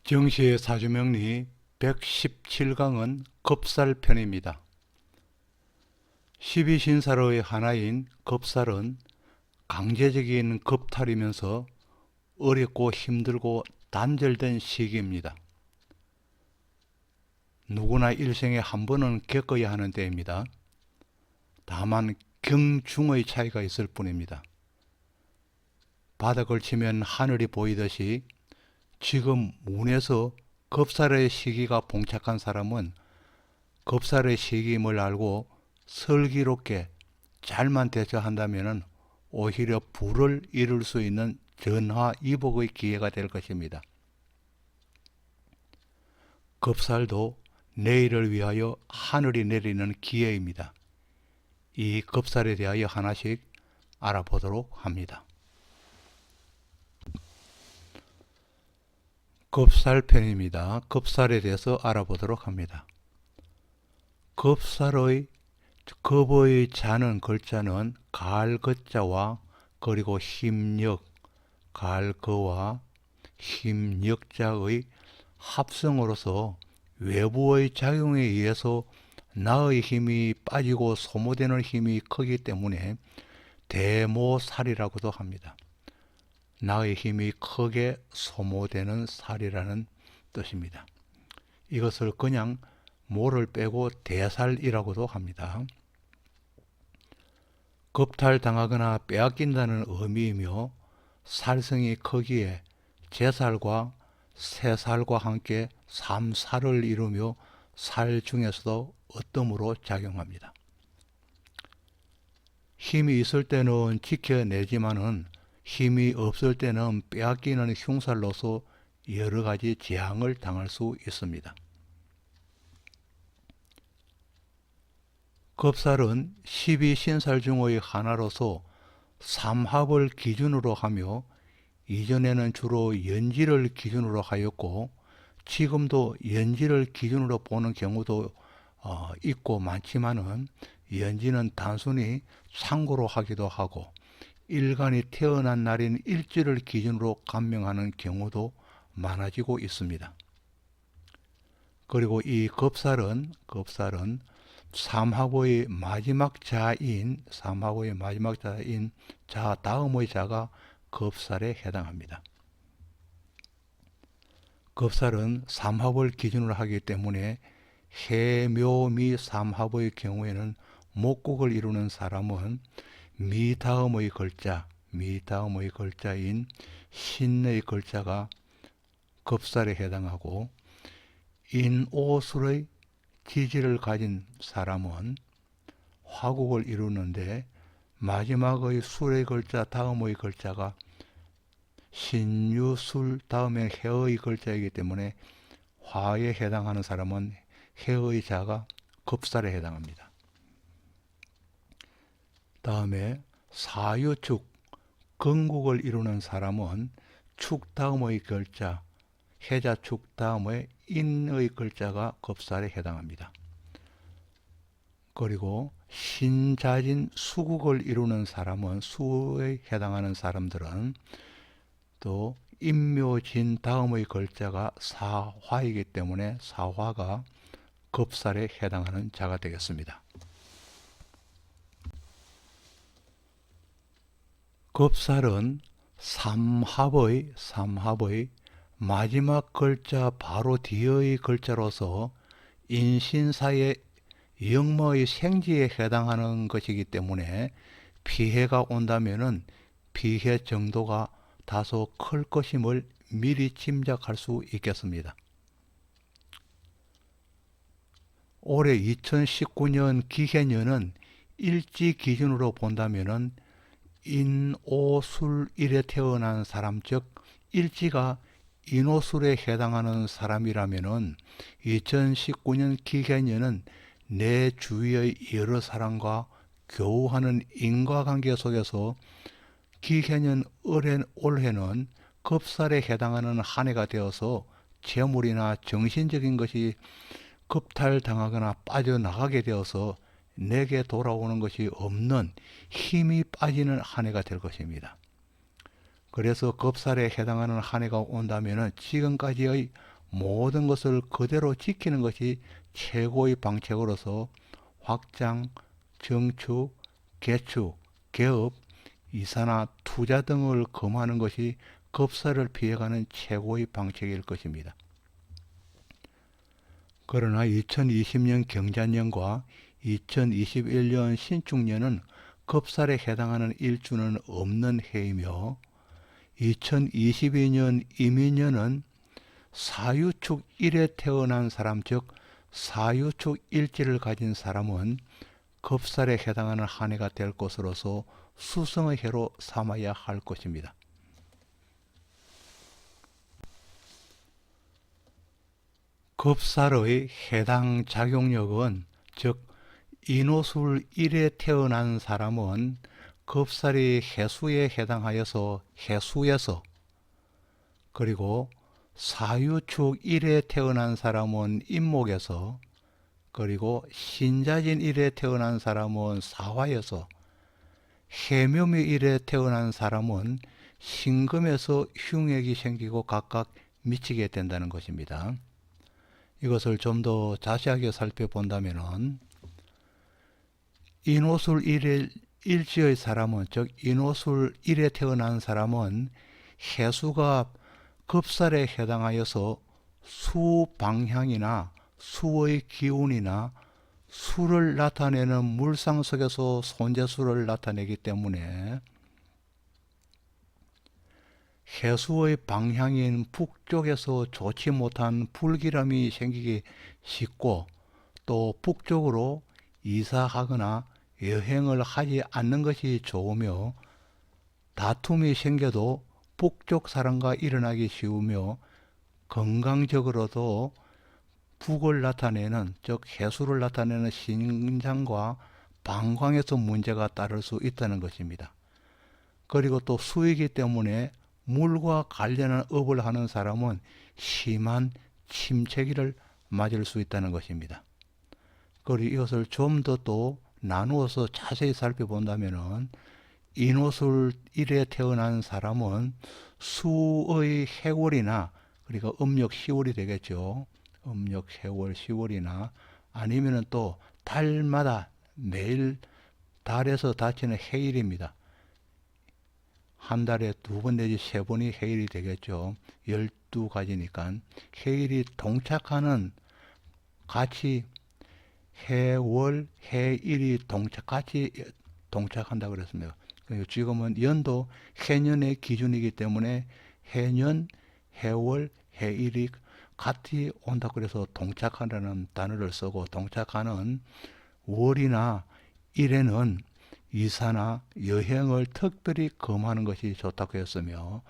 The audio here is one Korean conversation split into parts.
정시의 사주명리 117강은 겁살편입니다. 12신살의 하나인 겁살은 강제적인 겁탈이면서 어렵고 힘들고 단절된 시기입니다. 누구나 일생에 한 번은 겪어야 하는 때입니다. 다만 경중의 차이가 있을 뿐입니다. 바닥을 치면 하늘이 보이듯이 지금 운에서 겁살의 시기가 봉착한 사람은 겁살의 시기임을 알고 슬기롭게 잘만 대처한다면 오히려 부를 이룰 수 있는 전화위복의 기회가 될 것입니다. 겁살도 내일을 위하여 하늘이 내리는 기회입니다. 이 겁살에 대하여 하나씩 알아보도록 합니다. 겁살편입니다. 겁살에 대해서 알아보도록 합니다. 겁살의 겁의 자는 글자는 갈거자와 그리고 힘력, 갈거와 힘력자의 합성으로서 외부의 작용에 의해서 나의 힘이 빠지고 소모되는 힘이 크기 때문에 대모살이라고도 합니다. 나의 힘이 크게 소모되는 살이라는 뜻입니다. 이것을 그냥 모를 빼고 대살이라고도 합니다. 겁탈당하거나 빼앗긴다는 의미이며 살성이 크기에 제살과 세살과 함께 삼살을 이루며 살 중에서도 어뜸으로 작용합니다. 힘이 있을 때는 지켜내지만은 힘이 없을 때는 빼앗기는 흉살로서 여러 가지 재앙을 당할 수 있습니다. 겁살은 12신살 중의 하나로서 삼합을 기준으로 하며 이전에는 주로 연지를 기준으로 하였고 지금도 연지를 기준으로 보는 경우도 있고 많지만은 연지는 단순히 참고로 하기도 하고 일간이 태어난 날인 일지를 기준으로 간명하는 경우도 많아지고 있습니다. 그리고 이 겁살은 삼합의 마지막 자인 자 다음의 자가 겁살에 해당합니다. 겁살은 삼합을 기준으로 하기 때문에 해묘미 삼합의 경우에는 목국을 이루는 사람은 미 다음의 글자인 신의 글자가 겁살에 해당하고 인오술의 지지를 가진 사람은 화국을 이루는데 마지막의 술의 글자 다음의 글자가 신유술 다음에 해의 글자이기 때문에 화에 해당하는 사람은 해의 자가 겁살에 해당합니다. 다음에 사유축, 건국을 이루는 사람은 축 다음의 글자, 해자축 다음에 인의 글자가 겁살에 해당합니다. 그리고 신자진 수국을 이루는 사람은 수에 해당하는 사람들은 또 인묘진 다음의 글자가 사화이기 때문에 사화가 겁살에 해당하는 자가 되겠습니다. 겁살은 삼합의 마지막 글자 바로 뒤의 글자로서 인신사의 영모의 생지에 해당하는 것이기 때문에 피해가 온다면은 피해 정도가 다소 클 것임을 미리 짐작할 수 있겠습니다. 올해 2019년 기해년은 일지 기준으로 본다면은 인오술일에 태어난 사람, 즉 일지가 인오술에 해당하는 사람이라면은 2019년 기해년은 내 주위의 여러 사람과 교우하는 인과관계 속에서 기해년 올해는 겁살에 해당하는 한 해가 되어서 재물이나 정신적인 것이 겁탈당하거나 빠져나가게 되어서 내게 돌아오는 것이 없는 힘이 빠지는 한 해가 될 것입니다. 그래서 겁살에 해당하는 한 해가 온다면 지금까지의 모든 것을 그대로 지키는 것이 최고의 방책으로서 확장, 정축, 개축, 개업, 이사나 투자 등을 금하는 것이 겁사를 피해가는 최고의 방책일 것입니다. 그러나 2020년 경자년과 2021년 신축년은 겁살에 해당하는 일주는 없는 해이며 2022년 이민년은 사유축 1에 태어난 사람, 즉 사유축 일지를 가진 사람은 겁살에 해당하는 한 해가 될 것으로서 수성의 해로 삼아야 할 것입니다. 겁살의 해당 작용력은, 즉 인호술 1에 태어난 사람은 겁살이 해수에 해당하여서 해수에서, 그리고 사유축 1에 태어난 사람은 임목에서, 그리고 신자진 1에 태어난 사람은 사화에서, 해묘미 1에 태어난 사람은 신금에서 흉액이 생기고 각각 미치게 된다는 것입니다. 이것을 좀 더 자세하게 살펴본다면 인호술 1의 일지의 사람은, 즉 인호술 1에 태어난 사람은 해수가 겁살에 해당하여서 수 방향이나 수의 기운이나 수를 나타내는 물상 속에서 손재수를 나타내기 때문에 해수의 방향인 북쪽에서 좋지 못한 불길함이 생기기 쉽고, 또 북쪽으로 이사하거나 여행을 하지 않는 것이 좋으며, 다툼이 생겨도 북쪽 사람과 일어나기 쉬우며, 건강적으로도 북을 나타내는, 즉 해수를 나타내는 신장과 방광에서 문제가 따를 수 있다는 것입니다. 그리고 또 수이기 때문에 물과 관련한 업을 하는 사람은 심한 침체기를 맞을 수 있다는 것입니다. 그리고 이것을 좀 더 또 나누어서 자세히 살펴본다면 인호술 1에 태어난 사람은 수의 해월이나, 그러니까 음력 10월이 되겠죠. 음력 해월 10월이나 아니면 또 달마다 매일 달에서 닫히는 해일입니다. 한 달에 2번 내지 3번이 해일이 되겠죠. 12가지니까 해일이 동착하는, 같이 해월 해일이 같이 동착한다고 그랬습니다. 지금은 연도 해년의 기준이기 때문에 해년, 해월, 해일이 같이 온다 그래서 동착한다는 단어를 쓰고, 동착하는 월이나 일에는 이사나 여행을 특별히 금하는 것이 좋다고 했으며,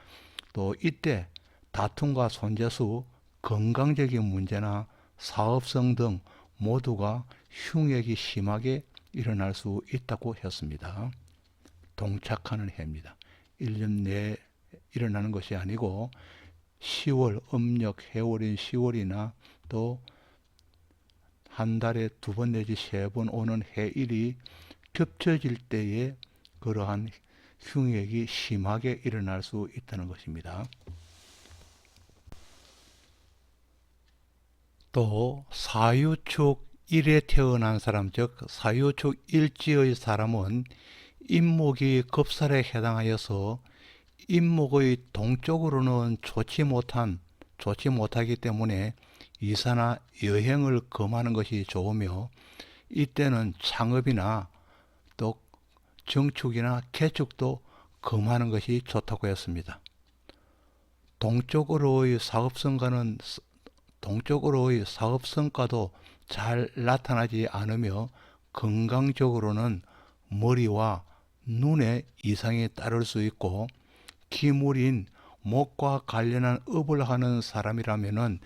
또 이때 다툼과 손재수, 건강적인 문제나 사업성 등 모두가 흉액이 심하게 일어날 수 있다고 했습니다. 동착하는 해입니다. 1년 내에 일어나는 것이 아니고 10월, 음력 해월인 10월이나 또 한 달에 2번 내지 3번 오는 해일이 겹쳐질 때에 그러한 흉액이 심하게 일어날 수 있다는 것입니다. 또 사유축 1에 태어난 사람, 즉 사유축 일지의 사람은 임목이 겁살에 해당하여서 임목의 동쪽으로는 좋지 못하기 때문에 이사나 여행을 금하는 것이 좋으며, 이때는 창업이나 또 정축이나 개축도 금하는 것이 좋다고 했습니다. 동쪽으로의 사업성과도 잘 나타나지 않으며, 건강적으로는 머리와 눈에 이상이 따를 수 있고, 기물인 목과 관련한 업을 하는 사람이라면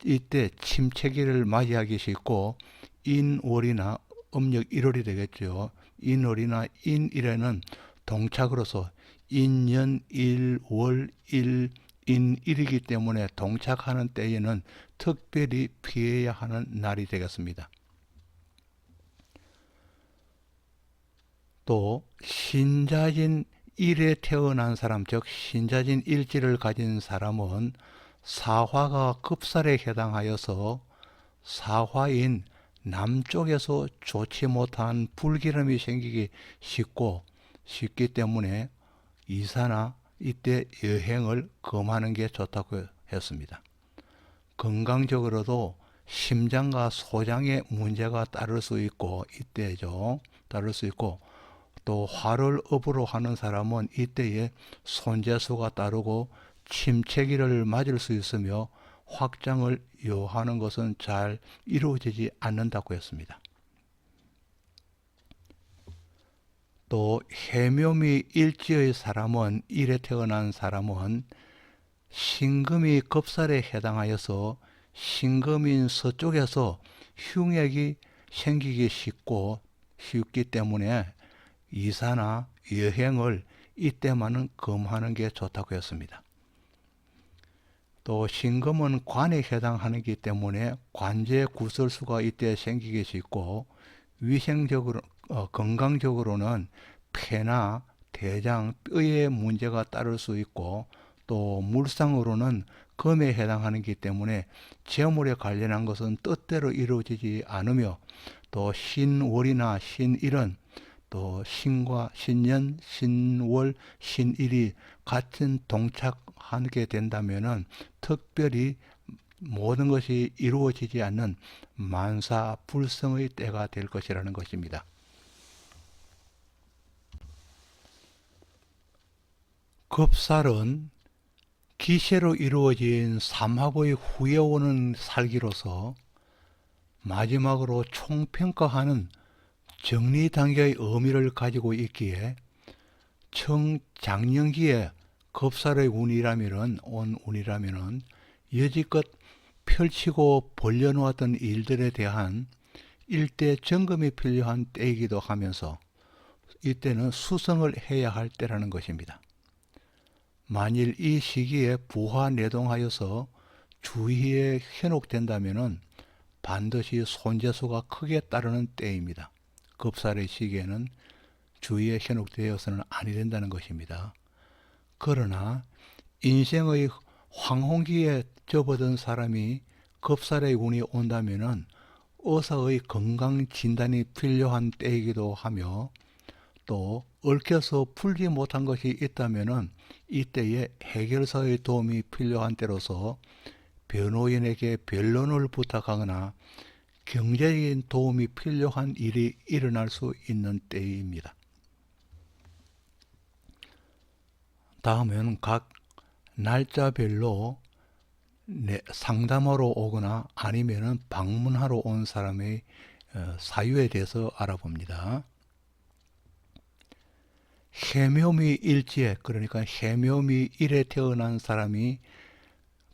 이때 침체기를 맞이하기 쉽고, 인월이나 음력 1월이 되겠죠. 인월이나 인일에는 동착으로서 인년 1월 1 인일이기 때문에 동착하는 때에는 특별히 피해야 하는 날이 되겠습니다. 또 신자진 1에 태어난 사람, 즉 신자진 일지를 가진 사람은 사화가 급살에 해당하여서 사화인 남쪽에서 좋지 못한 불기름이 생기기 쉽기 때문에 이사나 이때 여행을 금하는 게 좋다고 했습니다. 건강적으로도 심장과 소장에 문제가 따를 수 있고 또 화를 업으로 하는 사람은 이때에 손재수가 따르고 침체기를 맞을 수 있으며 확장을 요하는 것은 잘 이루어지지 않는다고 했습니다. 또 해묘미 일지의 사람은 일에 태어난 사람은 신금이 겁살에 해당하여서 신금인 서쪽에서 흉액이 생기기 쉽기 때문에 이사나 여행을 이때만은 금하는 게 좋다고 했습니다. 또 신금은 관에 해당하기 때문에 관제 구설수가 이때 생기기 쉽고 위생적으로 건강적으로는 폐나 대장, 뼈에 문제가 따를 수 있고 또 물상으로는 금에 해당하기 때문에 재물에 관련한 것은 뜻대로 이루어지지 않으며 또 신월이나 신일은 또 신과 신년, 신월, 신일이 같은 동착하게 된다면은 특별히 모든 것이 이루어지지 않는 만사불성의 때가 될 것이라는 것입니다. 급살은 기세로 이루어진 삼합의 후에 오는 살기로서 마지막으로 총평가하는 정리 단계의 의미를 가지고 있기에 청장년기에 급살의 운이라면은 여지껏 펼치고 벌려놓았던 일들에 대한 일대 점검이 필요한 때이기도 하면서 이때는 수성을 해야 할 때라는 것입니다. 만일 이 시기에 부하내동하여서 주위에 현혹된다면 반드시 손재수가 크게 따르는 때입니다. 급살의 시기에는 주위에 현혹되어서는 아니 된다는 것입니다. 그러나 인생의 황혼기에 접어든 사람이 급살의 운이 온다면 의사의 건강 진단이 필요한 때이기도 하며 또 얽혀서 풀지 못한 것이 있다면 이때에 해결사의 도움이 필요한 때로서 변호인에게 변론을 부탁하거나 경제적인 도움이 필요한 일이 일어날 수 있는 때입니다. 다음은 각 날짜별로 상담하러 오거나 아니면 방문하러 온 사람의 사유에 대해서 알아봅니다. 해묘미 일지에, 그러니까 해묘미 일에 태어난 사람이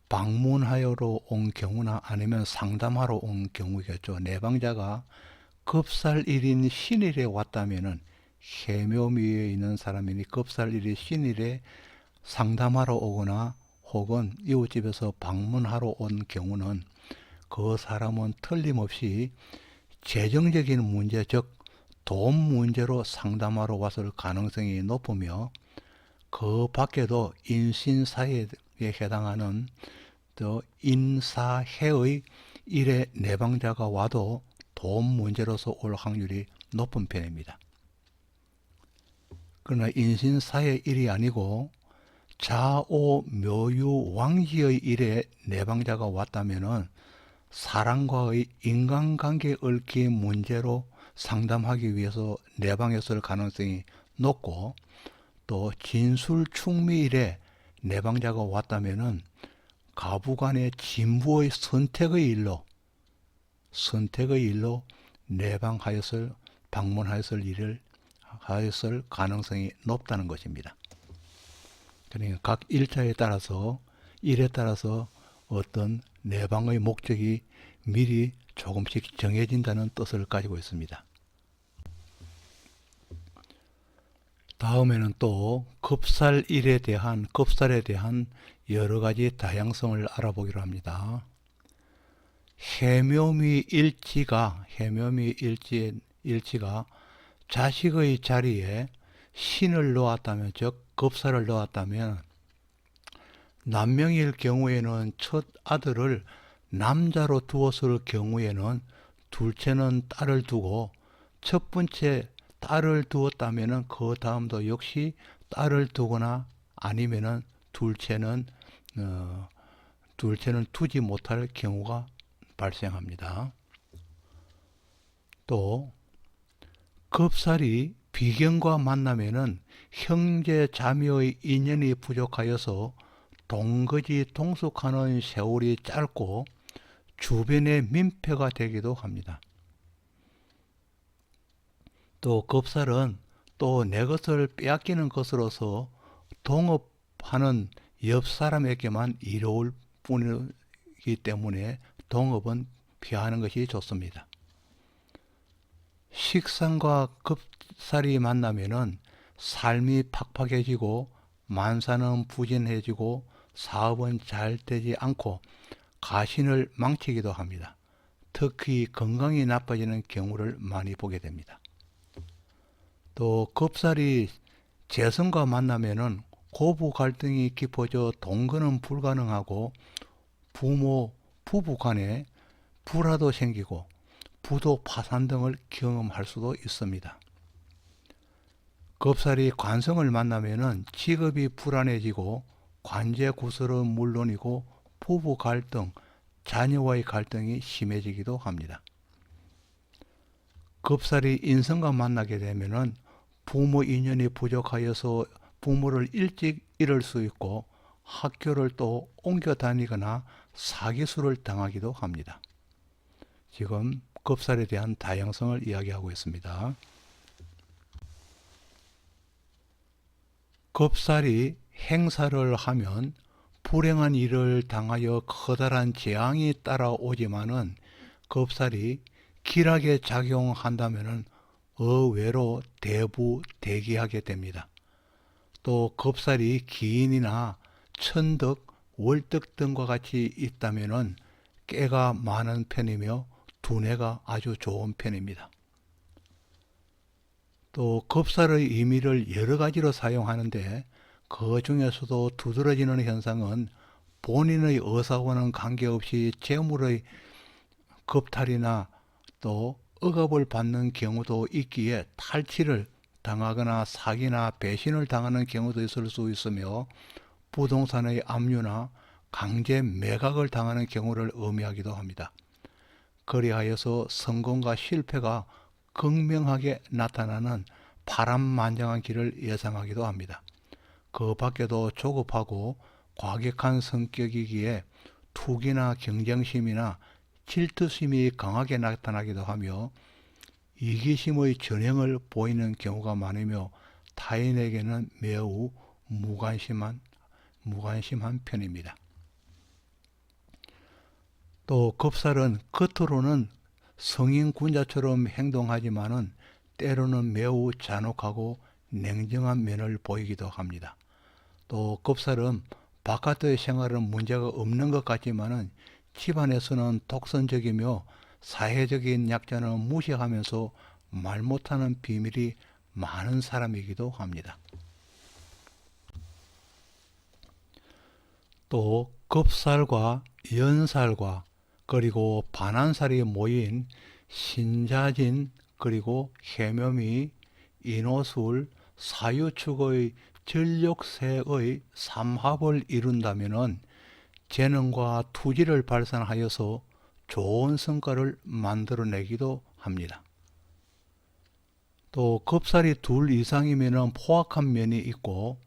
방문하러 온 경우나 아니면 상담하러 온 경우겠죠. 내방자가 급살일인 신일에 왔다면은 해묘미에 있는 사람이니 급살일이 신일에 상담하러 오거나 혹은 이웃집에서 방문하러 온 경우는 그 사람은 틀림없이 재정적인 문제, 즉 돈 문제로 상담하러 왔을 가능성이 높으며 그 밖에도 인신사회에 해당하는 또 인사해의 일에 내방자가 와도 돈 문제로서 올 확률이 높은 편입니다. 그러나 인신사회 일이 아니고 자오 묘유 왕지의 일에 내방자가 왔다면은 사람과의 인간관계 얽힌 문제로 상담하기 위해서 내방했을 가능성이 높고 또 진술충미일에 내방자가 왔다면은 가부간의 진부의 선택의 일로 방문하였을 일을 하였을 가능성이 높다는 것입니다. 그러니까 각 일자에 따라서 일에 따라서 어떤 내방의 목적이 미리 조금씩 정해진다는 뜻을 가지고 있습니다. 다음에는 또 급살에 대한 여러 가지 다양성을 알아보기로 합니다. 해묘미 일지가 자식의 자리에 신을 놓았다면, 즉 급살을 놓았다면 남명일 경우에는 첫 아들을 남자로 두었을 경우에는 둘째는 딸을 두고 첫 번째 딸을 두었다면은 그 다음도 역시 딸을 두거나 아니면은 둘째는 어, 둘째는 두지 못할 경우가 발생합니다. 또 겁살이 비경과 만나면은 형제 자매의 인연이 부족하여서 동거지 동숙하는 세월이 짧고 주변의 민폐가 되기도 합니다. 또 겁살은 또 내 것을 빼앗기는 것으로서 동업하는 옆 사람에게만 이로울 뿐이기 때문에 동업은 피하는 것이 좋습니다. 식상과 겁살이 만나면은 삶이 팍팍해지고 만사는 부진해지고 사업은 잘 되지 않고 가신을 망치기도 합니다. 특히 건강이 나빠지는 경우를 많이 보게 됩니다. 또 겁살이 재성과 만나면은 고부 갈등이 깊어져 동거는 불가능하고 부부 간에 불화도 생기고 부도 파산 등을 경험할 수도 있습니다. 겁살이 관성을 만나면은 직업이 불안해지고 관제 구설은 물론이고 부부 갈등, 자녀와의 갈등이 심해지기도 합니다. 겁살이 인성과 만나게 되면은 부모 인연이 부족하여서 부모를 일찍 잃을 수 있고 학교를 또 옮겨 다니거나 사기수를 당하기도 합니다. 지금 겁살에 대한 다양성을 이야기하고 있습니다. 겁살이 행사를 하면 불행한 일을 당하여 커다란 재앙이 따라오지만은 겁살이 길하게 작용한다면은 의외로 대부대기하게 됩니다. 또 겁살이 기인이나 천덕, 월덕 등과 같이 있다면은 깨가 많은 편이며 두뇌가 아주 좋은 편입니다. 또 겁살의 의미를 여러 가지로 사용하는데 그 중에서도 두드러지는 현상은 본인의 의사와는 관계없이 재물의 겁탈이나 또 억압을 받는 경우도 있기에 탈취를 당하거나 사기나 배신을 당하는 경우도 있을 수 있으며 부동산의 압류나 강제 매각을 당하는 경우를 의미하기도 합니다. 그리하여서 성공과 실패가 극명하게 나타나는 파란만장한 길을 예상하기도 합니다. 그 밖에도 조급하고 과격한 성격이기에 투기나 경쟁심이나 질투심이 강하게 나타나기도 하며 이기심의 전형을 보이는 경우가 많으며 타인에게는 매우 무관심한 편입니다. 또 겁살은 겉으로는 성인군자처럼 행동하지만은 때로는 매우 잔혹하고 냉정한 면을 보이기도 합니다. 또 겁살은 바깥의 생활은 문제가 없는 것 같지만은 집안에서는 독선적이며 사회적인 약자는 무시하면서 말 못하는 비밀이 많은 사람이기도 합니다. 또 겁살과 연살과 그리고 반환살이 모인 신자진 그리고 해묘미, 인호술, 사유축의 전력세의 삼합을 이룬다면은 재능과 투지를 발산하여서 좋은 성과를 만들어내기도 합니다. 또 겁살이 둘 이상이면 포악한 면이 있고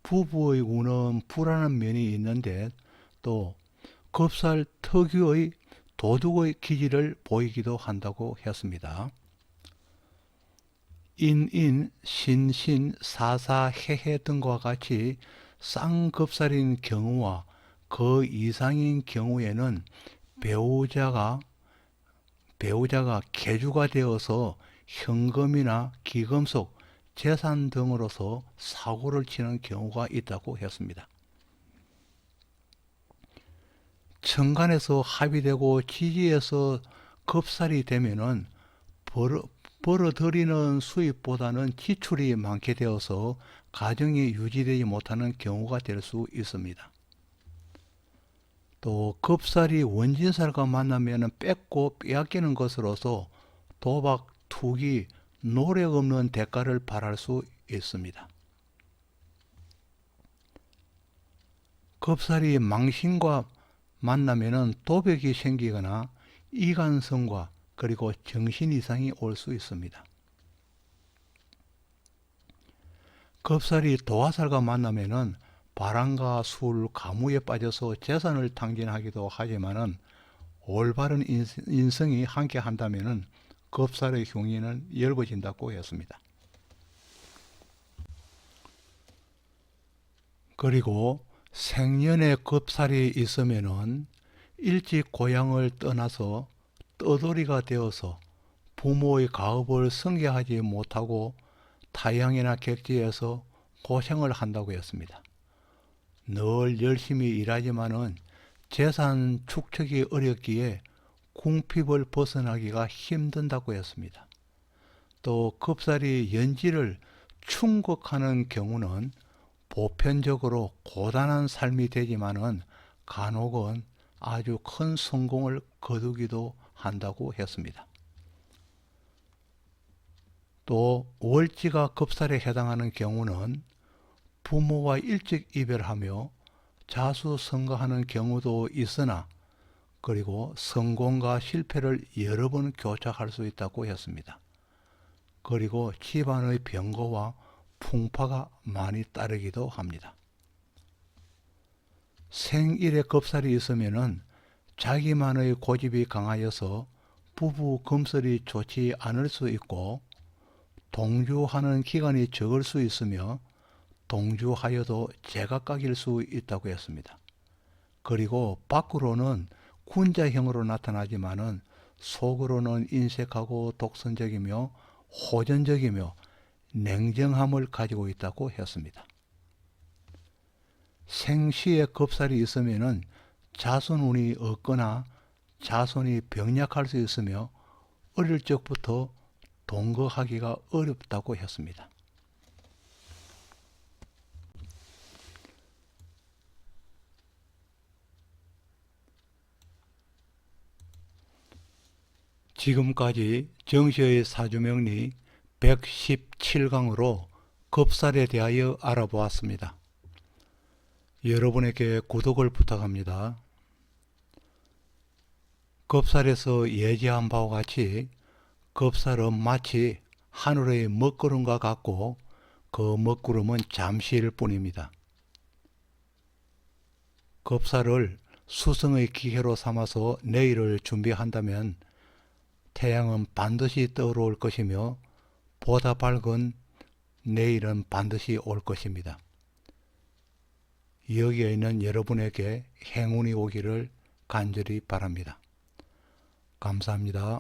부부의 운은 불안한 면이 있는데 또 겁살 특유의 도둑의 기질을 보이기도 한다고 했습니다. 인인, 신신, 사사, 해해 등과 같이 쌍겁살인 경우와 그 이상인 경우에는 배우자가 계주가 되어서 현금이나 기금속, 재산 등으로서 사고를 치는 경우가 있다고 했습니다. 천간에서 합의되고 지지에서 겁살이 되면은 벌어들이는 수입보다는 지출이 많게 되어서 가정이 유지되지 못하는 경우가 될 수 있습니다. 또 겁살이 원진살과 만나면 뺏고 빼앗기는 것으로서 도박, 투기, 노력 없는 대가를 바랄 수 있습니다. 겁살이 망신과 만나면 도벽이 생기거나 이간성과 그리고 정신 이상이 올 수 있습니다. 겁살이 도화살과 만나면은 바람과 술, 가무에 빠져서 재산을 탕진하기도 하지만은 올바른 인성이 함께 한다면은 겁살의 흉인은 엷어진다고 했습니다. 그리고 생년에 겁살이 있으면은 일찍 고향을 떠나서 떠돌이가 되어서 부모의 가업을 승계하지 못하고 타향이나 객지에서 고생을 한다고 했습니다. 늘 열심히 일하지만은 재산 축적이 어렵기에 궁핍을 벗어나기가 힘든다고 했습니다. 또 겁살이 연지를 충격하는 경우는 보편적으로 고단한 삶이 되지만은 간혹은 아주 큰 성공을 거두기도 한다고 했습니다. 또 월지가 겁살에 해당하는 경우는 부모와 일찍 이별하며 자수성가하는 경우도 있으나 그리고 성공과 실패를 여러 번 교착할 수 있다고 했습니다. 그리고 집안의 병거와 풍파가 많이 따르기도 합니다. 생일에 겁살이 있으면은 자기만의 고집이 강하여서 부부 금슬이 좋지 않을 수 있고 동주하는 기간이 적을 수 있으며 동주하여도 제각각일 수 있다고 했습니다. 그리고 밖으로는 군자형으로 나타나지만은 속으로는 인색하고 독선적이며 호전적이며 냉정함을 가지고 있다고 했습니다. 생시에 겁살이 있으면은 자손운이 없거나 자손이 병약할 수 있으며 어릴 적부터 동거하기가 어렵다고 했습니다. 지금까지 정시의 사주명리 117강으로 겁살에 대하여 알아보았습니다. 여러분에게 구독을 부탁합니다. 겁살에서 예지한 바와 같이 겁살은 마치 하늘의 먹구름과 같고 그 먹구름은 잠시일 뿐입니다. 겁살을 수성의 기회로 삼아서 내일을 준비한다면 태양은 반드시 떠오를 것이며 보다 밝은 내일은 반드시 올 것입니다. 여기에 있는 여러분에게 행운이 오기를 간절히 바랍니다. 감사합니다.